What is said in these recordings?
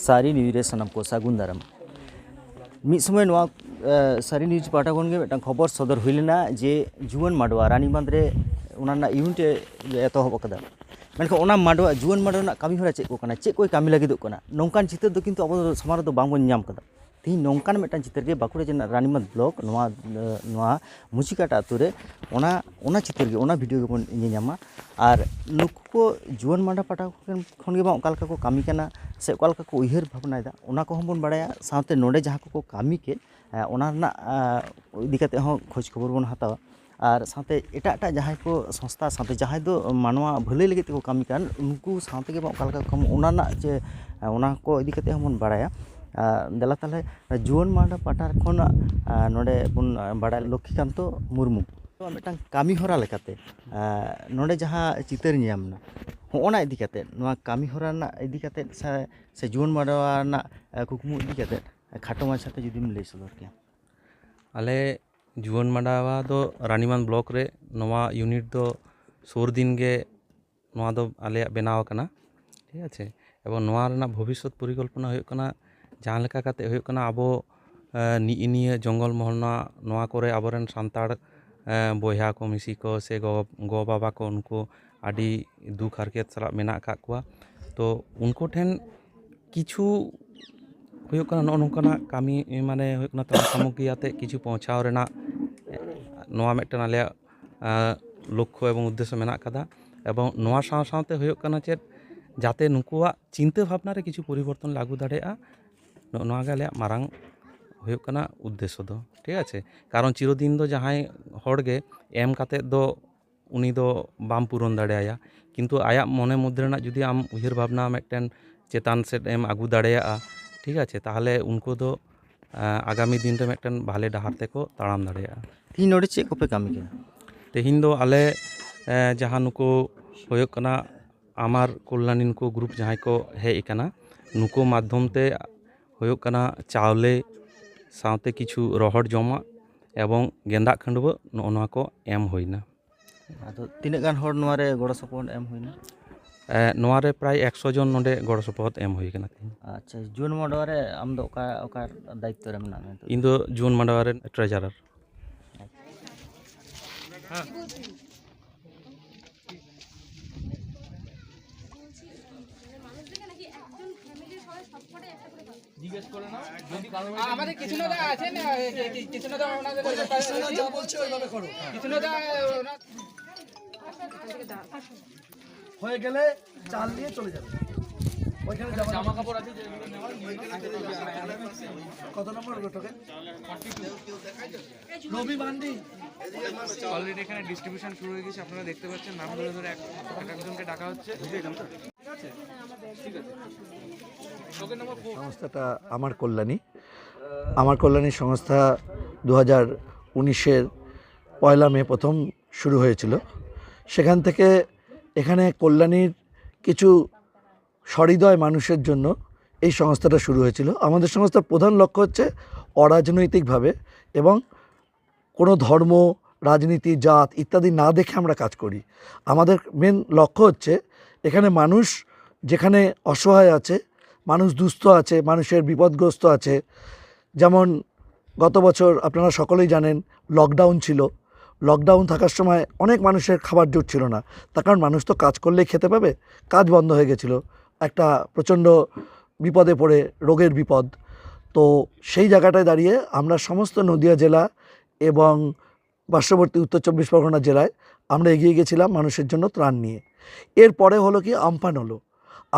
सारी न्यूज रे सनम को सागुन दाराम मिद समय सारी न्यूज पाटा खन गे मिदटां खबर सदर हुई लेना जे जुआन माडवा रानीबांध रे उनाना इवेंट एतहब अकदा मेनखान ओना माडवा जुआन माडवा रना कामी हरा चेक को कना चेक कोई कामी लागिदोग कना नोंकान चित्र दो किन्तु अब समाज दो बांग बन नाम कदा तीन नोंकान मिदटां चित्र गे बाकुड़ा जिल्ला रानीबांध ब्लॉक नोआ मुचिकाटा आतु रे ओना चित्र गे ओना भिडियो गे बन ᱧᱮᱧᱟᱢᱟ और नुकु को जुआन माडवा पाटा खन गे बा ओका को कामी कना से ओका को उयहर भावनायदा ओना को बन बाड़ाया साथे नोडे जहाँ को कामी के ओना रना इदी काते हो खोज खबर बन हतावा और साथे एटा एटा जहाँ को संस्था साथे जहाँ दो मानवा भले लगे को कामी कान उनको साथे के ओका कम ओना ना जे ओना को इदी काते बन बाड़ाया देला ताले जुआन माडवा पाटा खन नोडे बन बाड़ा लक्ष्मीकांत मुर्मू मिदटां कामी हरा लेकाते नोडे जहाँ चितर ᱧᱟᱢना होना इदी काते नोआ कामी हरा ना इदी काते से जुआन माडवा ना कुकमु इदी काते खाटो माछाते जुदीम लई सदर के आले जुआन माडवा दो रानीबांध ब्लॉक रे नोआ यूनिट दो सोर दिन गे नोआ दो आले बनाव कना ठीक आछे एबं नोआ रना भविष्यत परिकल्पना हुयुग कना जहाँ लेका काते हुयुग कना आबो निया जंगल महल नोआ करे आबोरेन सान्ताड़ बयहा को मिसी को से गो बाबा को उनको आदि दुख हारकेत साला मेना का कुआ तो उनको ठेन किछु हुयुग कना नोंकाना कामी माने हुयुग कना तमा सामग्री आते किछु पहुंचाव रेना नोआ मिदटान आले लक्ष्य एवं उद्देश्य मेना कदा एवं नोआ साथे हुयुग कना चेत जाते नुकुआ चिंता भावना रे किछु परिवर्तन लागू दाड़ेया नोआ गे आले मारांग हुयुग कना उद्देश्य दो ठीक आछे कारण चिरदिन दो जहां हर गे एम काते दो उनी दो बाम पूरण दाड़ेया किन्तु आया मने मध्य रेना जुदी आम उयहर भावना मिदटेन चेतान सेट एम आगू दाड़ेया ठीक आछे ताहले उनको दो आगामी दिन रे मिदटेन भाले डाहार तेको ताड़ाम दाड़ेया तीन नोडे चेक कोपे कामी के तेहिन दो आले जहां नुको हुयुग कना आमार कल्याणी नुको ग्रुप जहां को हेज कना नुको माध्यम ते हुयुग कना चावले साथे किछु रहड़ जमा एवं गेंदा खंडवा नोआ को एम होइना आदो तिने गान हर नोआ रे गड़ सपोर्ट एम होइना नोआ रे प्राय 100 जन नोडे गड़ सपोर्ट एम होई कना अच्छा जुआन माडवा रे आम दो ओका दायित्व रे मना इन दो जुआन माडवा रे ट्रेजरर জিজ্ঞেস করে না যদি আমাদের কৃষ্ণদা আছে না কৃষ্ণদা ওনাদের কৃষ্ণদা যা বলছে ওইভাবে করো কৃষ্ণদা হয়ে গেলে চাল নিয়ে চলে যাবে ওইখানে জামা কাপড় আছে যেগুলো নেওয়ার কত নম্বর টোকেন 42 রবি বান্ডি অলরেডি এখানে ডিস্ট্রিবিউশন শুরু হয়ে গেছে আপনারা দেখতে পাচ্ছেন নাম ধরে ধরে একজনকে ডাকা হচ্ছে ঠিক আছে ঠিক আছে সংস্থাটা আমার কল্যাণী সংস্থা 2019-এর 1 মে প্রথম শুরু হয়েছিল সেখান থেকে এখানে কল্যাণীর কিছু সহৃদয় মানুষের জন্য এই সংস্থাটা শুরু হয়েছিল আমাদের সংস্থার প্রধান লক্ষ্য হচ্ছে অরাজনৈতিকভাবে এবং কোনো ধর্ম রাজনীতি জাত ইত্যাদি না দেখে আমরা কাজ করি আমাদের মেন লক্ষ্য হচ্ছে এখানে মানুষ যেখানে অসহায় আছে মানুষ দুস্থ আছে মানুষের বিপদগ্রস্ত আছে যেমন গত বছর আপনারা সকলেই জানেন লকডাউন ছিল লকডাউন থাকার সময় অনেক মানুষের খাবার জুটছিল না তার কারণ মানুষ তো কাজ করলেই খেতে পাবে কাজ বন্ধ হয়ে গেছিল একটা প্রচণ্ড বিপদে পড়ে রোগের বিপদ তো সেই জায়গাটায় দাঁড়িয়ে আমরা সমস্ত নদিয়া জেলা এবং পার্শ্ববর্তী উত্তর 24 পরগনা জেলায় আমরা এগিয়ে গেছিলাম মানুষের জন্য ত্রাণ নিয়ে এরপরে হলো কি আমফান হলো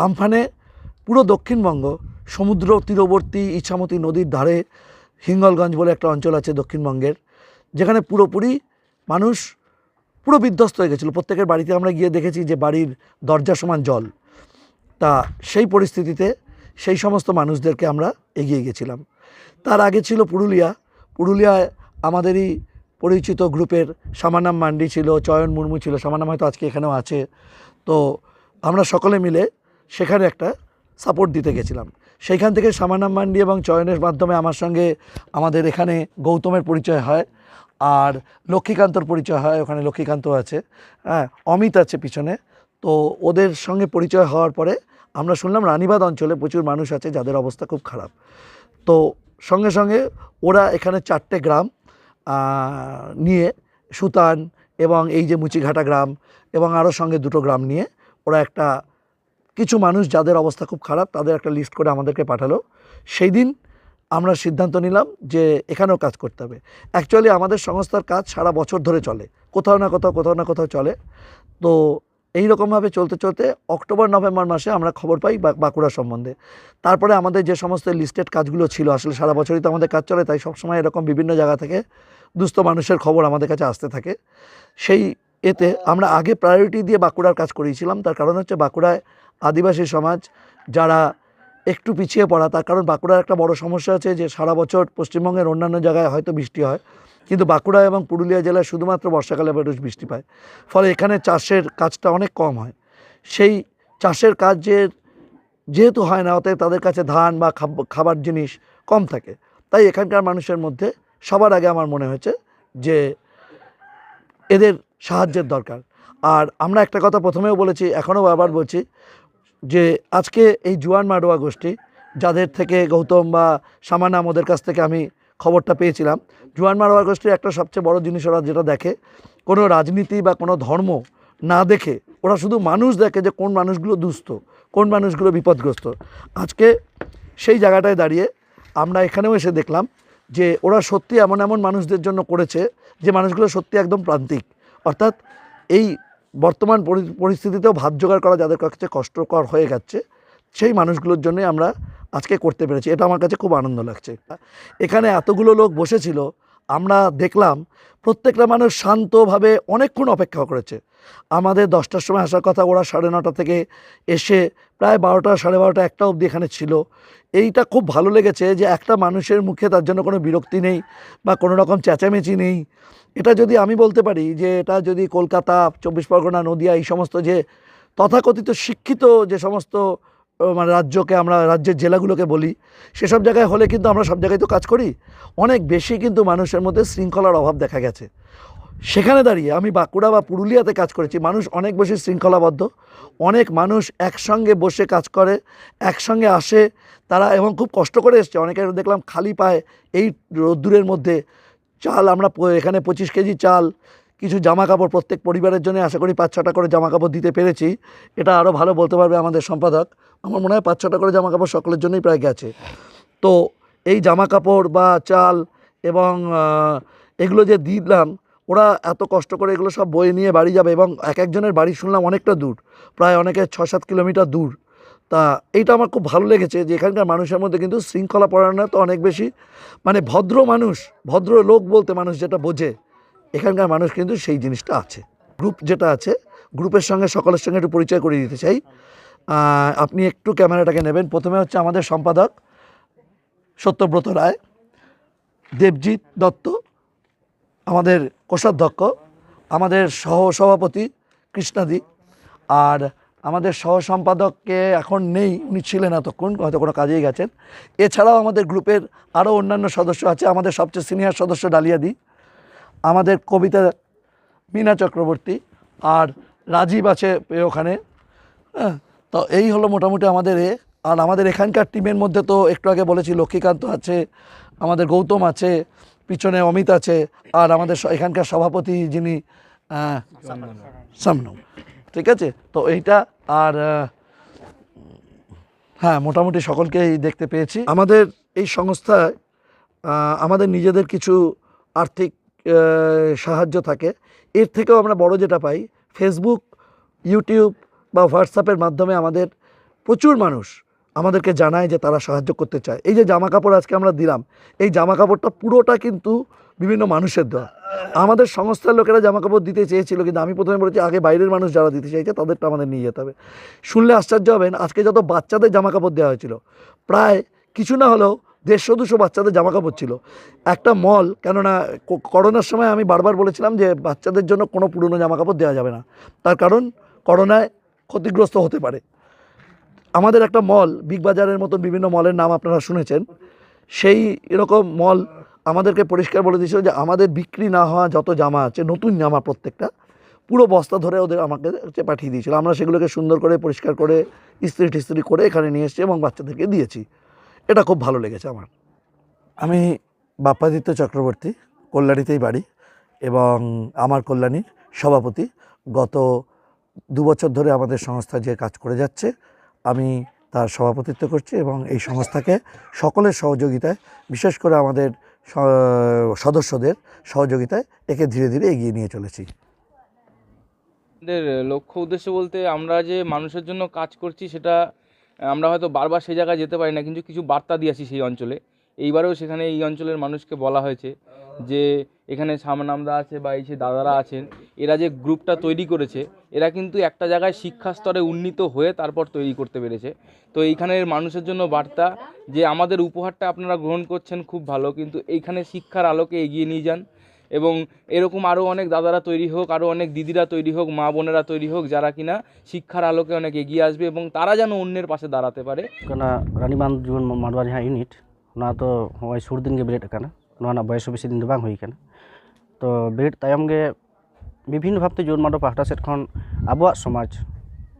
আমফানে পুরো দক্ষিণবঙ্গ সমুদ্র তীরবর্তী ইছামতি নদীর ধারে হিঙ্গলগঞ্জ বলে একটা অঞ্চল আছে দক্ষিণবঙ্গের যেখানে পুরোপুরি মানুষ পুরো বিধ্বস্ত হয়ে গেছিলো প্রত্যেকের বাড়িতে আমরা গিয়ে দেখেছি যে বাড়ির দরজা সমান জল তা সেই পরিস্থিতিতে সেই সমস্ত মানুষদেরকে আমরা এগিয়ে গেছিলাম তার আগে ছিল পুরুলিয়ায় আমাদেরই পরিচিত গ্রুপের সামানাম মান্ডি ছিল চয়ন মুর্মু ছিল সামানাম হয়তো আজকে এখানেও আছে তো আমরা সকলে মিলে সেখানে একটা সাপোর্ট দিতে গেছিলাম সেইখান থেকে সামানাম মান্ডি এবং চয়নের মাধ্যমে আমার সঙ্গে আমাদের এখানে গৌতমের পরিচয় হয় আর লক্ষ্মীকান্তর পরিচয় হয় ওখানে লক্ষ্মীকান্ত আছে অমিত আছে পিছনে তো ওদের সঙ্গে পরিচয় হওয়ার পরে আমরা শুনলাম রানীবাঁধ অঞ্চলে প্রচুর মানুষ আছে যাদের অবস্থা খুব খারাপ। তো সঙ্গে সঙ্গে ওরা এখানে 4টে গ্রাম নিয়ে সুতান এবং এই যে মুচিঘাটা গ্রাম এবং আরও সঙ্গে 2টো গ্রাম নিয়ে ওরা একটা কিছু মানুষ যাদের অবস্থা খুব খারাপ তাদের একটা লিস্ট করে আমাদেরকে পাঠালো। সেই দিন আমরা সিদ্ধান্ত নিলাম যে এখানেও কাজ করতে হবে। অ্যাকচুয়ালি আমাদের সংস্থার কাজ সারা বছর ধরে চলে, কোথাও না কোথাও চলে। তো এই রকমভাবে চলতে চলতে অক্টোবর নভেম্বর মাসে আমরা খবর পাই বাঁকুড়া সম্বন্ধে। তারপরে আমাদের যে সমস্ত লিস্টেড কাজগুলো ছিল, আসলে সারা বছরই তো আমাদের কাজ চলে, তাই সবসময় এরকম বিভিন্ন জায়গা থেকে দুস্থ মানুষের খবর আমাদের কাছে আসতে থাকে। সেই এতে আমরা আগে প্রায়োরিটি দিয়ে বাঁকুড়ার কাজ করিয়েছিলাম। তার কারণ হচ্ছে বাঁকুড়ায় আদিবাসী সমাজ যারা একটু পিছিয়ে পড়া, তার কারণ বাঁকুড়ার একটা বড় সমস্যা আছে যে সারা বছর পশ্চিমবঙ্গের অন্যান্য জায়গায় হয়তো বৃষ্টি হয়, কিন্তু বাঁকুড়া এবং পুরুলিয়া জেলায় শুধুমাত্র বর্ষাকালে মানুষ বৃষ্টি পায়, ফলে এখানে চাষের কাজটা অনেক কম হয়। সেই চাষের কাজের যেহেতু হয় না, অতএব তাদের কাছে ধান বা খাবার জিনিস কম থাকে, তাই এখানকার মানুষের মধ্যে সবার আগে আমার মনে হয়েছে যে এদের সাহায্যের দরকার। আর আমরা একটা কথা প্রথমেও বলেছি, এখনও বারবার বলছি যে আজকে এই জুয়ান মাডোয়া গোষ্ঠী যাদের থেকে গৌতম বা সামানাম ওদের কাছ থেকে আমি খবরটা পেয়েছিলাম, জুয়ান মাডোয়া গোষ্ঠীর একটা সবচেয়ে বড় জিনিস ওরা যেটা দেখে, কোনো রাজনীতি বা কোনো ধর্ম না দেখে ওরা শুধু মানুষ দেখে যে কোন মানুষগুলো দুস্থ, কোন মানুষগুলো বিপদগ্রস্ত। আজকে সেই জায়গাটায় দাঁড়িয়ে আমরা এখানেও এসে দেখলাম যে ওরা সত্যি এমন এমন মানুষদের জন্য করেছে যে মানুষগুলো সত্যি একদম প্রান্তিক, অর্থাৎ এই বর্তমান পরিস্থিতিতেও ভাত জোগাড় করা যাদের কাছে কষ্টকর হয়ে যাচ্ছে, সেই মানুষগুলোর জন্যই আমরা আজকে করতে পেরেছি। এটা আমার কাছে খুব আনন্দ লাগছে। এখানে এতগুলো লোক বসেছিল, আমরা দেখলাম প্রত্যেকটা মানুষ শান্তভাবে অনেকক্ষণ অপেক্ষা করেছে। আমাদের 10টার সময় আসার কথা, ওরা 9:30 থেকে এসে প্রায় 12টা, 12:30, 1টা অবধি এখানে ছিল। এইটা খুব ভালো লেগেছে যে একটা মানুষের মুখে তার জন্য কোনো বিরক্তি নেই বা কোনো রকম চেঁচামেচি নেই। এটা যদি আমি বলতে পারি যে এটা যদি কলকাতা, 24 পরগনা, নদিয়া এই সমস্ত যে তথাকথিত শিক্ষিত যে সমস্ত মানে রাজ্যকে আমরা রাজ্যের জেলাগুলোকে বলি, সেসব জায়গায় হলে কিন্তু আমরা সব জায়গায় তো কাজ করি, অনেক বেশি কিন্তু মানুষের মধ্যে শৃঙ্খলার অভাব দেখা গেছে। সেখানে দাঁড়িয়ে আমি বাঁকুড়া বা পুরুলিয়াতে কাজ করেছি, মানুষ অনেক বেশি শৃঙ্খলাবদ্ধ, অনেক মানুষ একসঙ্গে বসে কাজ করে, একসঙ্গে আসে তারা, এবং খুব কষ্ট করে এসছে। অনেকে দেখলাম খালি পায় এই রোদ্দুরের মধ্যে। চাল আমরা এখানে 25 কেজি চাল, কিছু জামা কাপড় প্রত্যেক পরিবারের জন্য আশা করি 5-6টা করে জামা কাপড় দিতে পেরেছি। এটা আরও ভালো বলতে পারবে আমাদের সম্পাদক। আমার মনে হয় 5-6টা করে জামা কাপড় সকলের জন্যই প্রায় গেছে। তো এই জামা কাপড় বা চাল এবং এগুলো যে দিলাম, ওরা এত কষ্ট করে এগুলো সব বয়ে নিয়ে বাড়ি যাবে, এবং এক একজনের বাড়ি শুনলাম অনেকটা দূর, প্রায় অনেকে 6-7 কিলোমিটার দূর। তা এইটা আমার খুব ভালো লেগেছে যে এখানকার মানুষের মধ্যে কিন্তু শৃঙ্খলা পরায়ণ তো অনেক বেশি, মানে ভদ্র মানুষ, ভদ্র লোক বলতে মানুষ যেটা বোঝে, এখানকার মানুষ কিন্তু সেই জিনিসটা আছে। গ্রুপ যেটা আছে, গ্রুপের সঙ্গে সকলের সঙ্গে একটু পরিচয় করিয়ে দিতে চাই। আপনি একটু ক্যামেরাটাকে নেবেন। প্রথমে হচ্ছে আমাদের সম্পাদক সত্যব্রত রায়, দেবজিৎ দত্ত আমাদের কোষাধ্যক্ষ, আমাদের সহসভাপতি কৃষ্ণাদি, আর আমাদের সহসম্পাদককে এখন নেই, উনি ছিলেন এতক্ষণ, হয়তো কোনো কাজেই গেছেন। এছাড়াও আমাদের গ্রুপের আরও অন্যান্য সদস্য আছে। আমাদের সবচেয়ে সিনিয়র সদস্য ডালিয়াদি, আমাদের কবিতা মীনা চক্রবর্তী, আর রাজীব আছে ওখানে। হ্যাঁ, তো এই হলো মোটামুটি আমাদের আর আমাদের এখানকার টিমের মধ্যে তো একটু আগে বলেছি লক্ষ্মীকান্ত আছে, আমাদের গৌতম আছে, পিছনে অমিত আছে, আর আমাদের এখানকার সভাপতি যিনি সামনু, ঠিক আছে। তো এইটা আর হ্যাঁ, মোটামুটি সকলকেই দেখতে পেয়েছি। আমাদের এই সংস্থায় আমাদের নিজেদের কিছু আর্থিক সাহায্য থাকে। এর থেকেও আমরা বড় যেটা পাই, ফেসবুক, ইউটিউব বা হোয়াটসঅ্যাপের মাধ্যমে আমাদের প্রচুর মানুষ আমাদেরকে জানায় যে তারা সাহায্য করতে চায়। এই যে জামা কাপড় আজকে আমরা দিলাম, এই জামা কাপড়টা পুরোটা কিন্তু বিভিন্ন মানুষের দেওয়া। আমাদের সংস্থার লোকেরা জামা কাপড় দিতে চেয়েছিল, কিন্তু আমি প্রথমে বলেছি আগে বাইরের মানুষ যারা দিতে চাইছে তাদেরটা আমাদের নিয়ে যেতে হবে। শুনলে আশ্চর্য হবেন, আজকে যত বাচ্চাদের জামা কাপড় দেওয়া হয়েছিল, প্রায় কিছু না হলেও 150-200 বাচ্চাদের জামা কাপড় ছিল। একটা মল, কেননা করোনার সময় আমি বারবার বলেছিলাম যে বাচ্চাদের জন্য কোনো পুরনো জামা কাপড় দেওয়া যাবে না, তার কারণ করোনায় ক্ষতিগ্রস্ত হতে পারে। আমাদের একটা মল, বিগ বাজারের মতো বিভিন্ন মলের নাম আপনারা শুনেছেন, সেই এরকম মল আমাদেরকে পরিষ্কার বলে দিয়েছিল যে আমাদের বিক্রি না হওয়া যত জামা আছে, নতুন জামা পুরো বস্তা ধরে ওদের আমাকে পাঠিয়ে দিয়েছিল। আমরা সেগুলোকে সুন্দর করে পরিষ্কার করে ইস্ত্রি টিস্ত্রি করে এখানে নিয়ে এসেছি এবং বাচ্চাদেরকে দিয়েছি। এটা খুব ভালো লেগেছে আমার। আমি বাপ্পাদিত্য চক্রবর্তী, কল্যাণীতেই বাড়ি এবং আমার কল্যাণীর সভাপতি। গত 2 বছর ধরে আমাদের সংস্থা যে কাজ করে যাচ্ছে আমি তার সভাপতিত্ব করছি এবং এই সংস্থাকে সকলের সহযোগিতায়, বিশেষ করে আমাদের সদস্যদের সহযোগিতায় একে ধীরে ধীরে এগিয়ে নিয়ে চলেছি। আমাদের লক্ষ্য উদ্দেশ্য বলতে আমরা যে মানুষের জন্য কাজ করছি সেটা আমরা হয়তো বারবার সেই জায়গায় যেতে পারি না, কিন্তু কিছু বার্তা দিয়ে আসি সেই অঞ্চলে। এইবারেও সেখানে এই অঞ্চলের মানুষকে বলা হয়েছে যে এখানে সামনামদা আছে বা এই যে দাদারা আছেন, এরা যে গ্রুপটা তৈরি করেছে এরা কিন্তু একটা জায়গায় শিক্ষা স্তরে উন্নীত হয়ে তারপর তৈরি করতে পেরেছে। তো এইখানের মানুষের জন্য বার্তা যে আমাদের উপহারটা আপনারা গ্রহণ করছেন খুব ভালো, কিন্তু এইখানে শিক্ষার আলোকে এগিয়ে নিয়ে যান এবং এরকম আরও অনেক দাদারা তৈরি হোক, আরও অনেক দিদিরা তৈরি হোক, মা বোনেরা তৈরি হোক, যারা কিনা শিক্ষার আলোকে অনেক এগিয়ে আসবে এবং তারা যেন অন্যের পাশে দাঁড়াতে পারে। রানীবাঁধ জুয়ান মাডवा जहाँ यूनिट ना तो हमारे सुर दिन के बेरेट ना बयस बेसि दिन बांग हुई तो बेरेट तायम गे विभिन्न भावते जून माडवा पाहटा सेट खन आबुआ समाज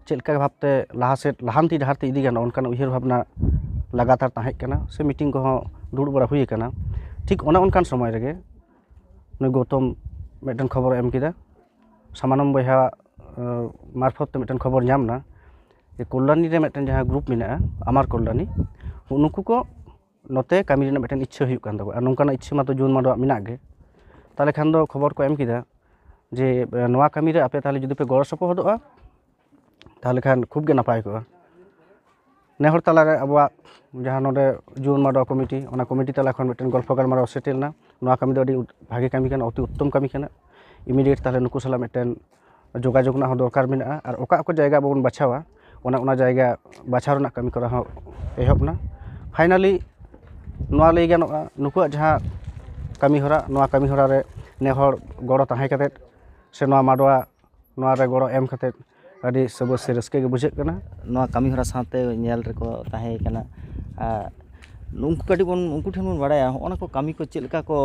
चेलका भावते लहा सेट लहानती डाहरते इदी गाना उनकान उयहर भावना लगातार ताहें कना से मीटिंग को दुड़ुब बड़ा हुई कना। ठीक ओना उनकान समय रेगे नई गौतम मिटन खबर एम किदा सामानम बयहा मार्फत मिटन खबर नामना जे कल्याणी रे मिटन जहाँ ग्रुप मेना आमार कल्याणी उनको को नोते कामी रेना मिटन इच्छा हुई कान ताको नोंकाना इच्छा मातो जून माडवा मेना गे ताले खान दो खबर को एम किदा जे नोआ कामी रे आपे ताले जुदि पे गड़ सपोहदोआ ताले खान खूब गे नापाय को नेहर तालारे आबुआ जहाँ नोडे जून माडवा कमिटी ओना कमिटी ताला खन मिटन गल्प गालमाराव सेटेलना नोआ कामी दो अति भागे कामी काना अति उत्तम कामी काना इमिडिएट ताले नुकु साला मिटन जोगाजोग ना दरकार मेना और ओका ओका जायगा बन बाछावा ओना जायगा बाछाव रना कामी करा एहबना फाइनली नोआ लई गानोआ नुकुआ जहाँ कामी हरा रे नेहर गड़ो ताहें कतेत से नोआ माडवा नोआ रे गड़ो एम कतेत अभी सब से रस्के बुझे नोआ कामी हरा साथे नेल रे को ताहें कना उनको कटी बन उनको ठेन बन बाड़ाया ओना को कामी को चेलका को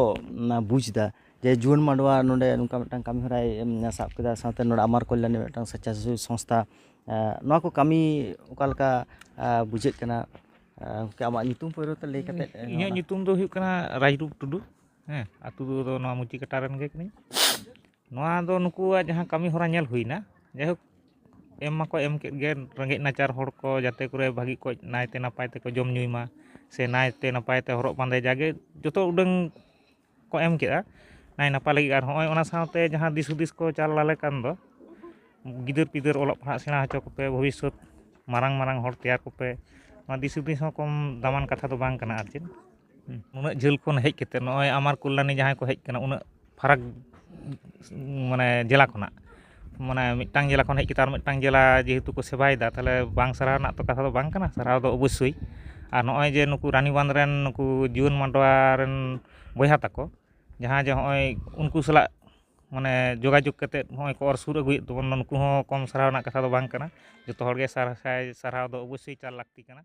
बुझदा जे जुवन माडवा नोडे नुका मिटन कामी हराय साब केदा साथे नोडे आमार कल्याणी मिटन स्वेच्छासेवी संस्था नोआ को कामी ओकालका बुझे कना के आमा नितुम पयरो ते लई कते इᱧᱟᱹᱜ ᱧᱩᱛᱩᱢ ᱫᱚ ᱦᱩᱭᱩᱜ ᱠᱟᱱᱟ ᱨᱟᱡᱽᱨᱩᱯ ᱴᱩᱰᱩ ᱦᱮᱸ ᱟᱛᱩ ᱫᱚ ᱱᱚᱣᱟ ᱢᱩᱪᱤ ᱠᱟᱴᱟ ᱨᱮᱱ ᱜᱮ ᱠᱟᱹᱱᱟᱹᱧ ᱱᱚᱣᱟ ᱫᱚ ᱱᱩᱠᱩᱣᱟᱜ ᱡᱟᱦᱟᱸ ᱠᱟᱹᱢᱤ ᱦᱚᱨᱟ ᱧᱮᱞ ᱦᱩᱭᱱᱟ ᱡᱟᱭᱦᱳᱠ ᱮᱢ ᱢᱟᱠᱚ ᱮᱢ ᱠᱮᱫ ᱜᱮ ᱨᱮᱸᱜᱮᱡ ᱱᱟᱪᱟᱨ ᱦᱚᱲ ᱠᱚ ᱡᱟᱛᱮ ᱠᱚᱨᱮ ᱵᱷᱟᱹᱜᱤ ᱠᱚ ᱱᱟᱭᱛᱮ ᱱᱟᱯᱟᱭ ᱛᱮᱠᱚ ᱡᱚᱢ ᱧᱩᱭ ᱢᱟ ᱥᱮ ᱱᱟᱭᱛᱮ ᱱᱟᱯᱟᱭ ᱛᱮ ᱦᱚᱨᱚᱜ ᱵᱟᱸᱫᱮ ᱡᱟᱜᱮ ᱡᱚᱛᱚ ᱩᱰᱟᱹᱝ ᱠᱚ ᱮᱢ ᱠᱮᱫᱟ ᱱᱟᱭ ᱱᱟᱯᱟᱭ ᱞᱟᱹᱜᱤᱫ ᱟᱨ ᱦᱚᱸᱜᱼᱚᱭ ᱚᱱᱟ ᱥᱟᱶᱛᱮ ᱡᱟᱦᱟᱸ ᱫᱤᱥ ᱦᱩᱫᱤᱥ ᱠᱚ ᱪᱟᱞ ᱟᱞᱮ ᱠᱟᱱ ᱫᱚ ᱜᱤᱫᱟᱹᱨ ᱯᱤᱫᱟᱹᱨ ᱚᱞᱚᱜ ᱯᱟᱲᱦᱟᱜ ᱥᱮᱬᱟ ᱦᱚᱪᱚ ᱠᱚᱯᱮ ᱵᱷᱚᱵᱤᱥᱥᱚᱛ ᱢᱟᱨᱟᱝ ᱦᱚᱲ ᱛᱮᱭᱟᱨ ᱠᱚᱯᱮ ᱱᱚᱣᱟ ᱫᱤᱥ ᱦᱩᱫᱤᱥ ᱦᱚᱸ ᱠᱚᱢ ᱫᱟᱢᱟᱱ ᱠᱟᱛᱷᱟ ᱫᱚ ᱵᱟᱝ ᱠᱟᱱᱟ ᱟᱨ ᱪᱮᱫ ᱩᱱᱟᱹᱜ ᱡᱷᱟᱹᱞ ᱠᱷᱚᱱ ᱦᱮᱡ ᱠᱟᱛᱮ ᱱᱚᱜᱼᱚᱭ ᱟᱢᱟᱨ ᱠᱚল্যাণী ᱡᱟᱦᱟᱸᱭ ᱠᱚ ᱦᱮᱡ ᱠᱟᱱᱟ ᱩᱱᱟᱹᱜ ᱯᱷᱟᱨᱟᱠ ᱢᱟᱱᱮ ᱡᱮᱞᱟ ᱠᱷᱚᱱᱟᱜ ᱢᱟᱱᱮ ᱢᱤᱫᱴᱟᱝ ᱡᱮᱞᱟ ᱠᱷᱚᱱ ᱦᱮᱡ ᱠᱟᱛᱮ ᱟᱨ ᱢᱤᱫᱴᱟᱝ ᱡᱮᱞᱟ ᱡᱮᱦᱮᱛु ᱠᱚ ᱥᱮᱵᱟᱭᱮᱫᱟ ᱛᱟᱦᱞᱮ ᱵᱟᱝ ᱥᱟᱨᱦᱟᱣ ᱨᱮᱱᱟᱜ ᱛᱚ ᱠᱟᱛᱷᱟ ᱫᱚ ᱵᱟᱝ ᱠᱟᱱᱟ ᱥᱟᱨᱦᱟᱣ ᱫᱚ ᱚᱵᱚᱥᱥᱳᱭ ᱟᱨ ᱱᱚᱜᱼᱚᱭ ᱡᱮ ᱱᱩᱠᱩ ᱨᱟᱱᱤᱵᱟᱸᱫᱷ ᱨᱮᱱ ᱱᱩᱠᱩ ᱡᱩᱣᱟᱹᱱ ᱢᱟᱰᱣᱟ ᱨᱮᱱ ᱵᱚᱭᱦᱟ ᱛᱟᱠᱚ ᱡᱟᱦᱟᱸ ᱡᱮ ᱦᱚᱸᱜᱼᱚᱭ ᱩᱱᱠᱩ ᱥᱟᱞᱟᱜ ᱢᱟᱱᱮ ᱡᱳᱜᱟᱡᱳᱜᱽ ᱠᱟᱛᱮ ᱦᱚᱸᱜᱼᱚᱭ ᱠᱚ ᱚᱨ ᱥᱩᱨ ᱟᱹᱜᱩᱭᱮᱫ ᱛᱟᱵᱚᱱ ᱱᱩᱠᱩ ᱦᱚᱸ ᱠᱚᱢ ᱥᱟᱨᱦᱟᱣ ᱨᱮᱱᱟᱜ ᱠᱟᱛᱷᱟ ᱫᱚ ᱵᱟᱝ ᱠᱟᱱᱟ ᱡᱚᱛᱚ ᱦᱚᱲ ᱜᱮ ᱥᱟᱨᱦᱟᱣ ᱫᱚ ᱚᱵᱚᱥᱥᱳᱭ ᱪᱟᱞ ᱞᱟᱹᱠᱛᱤ ᱠᱟᱱᱟ।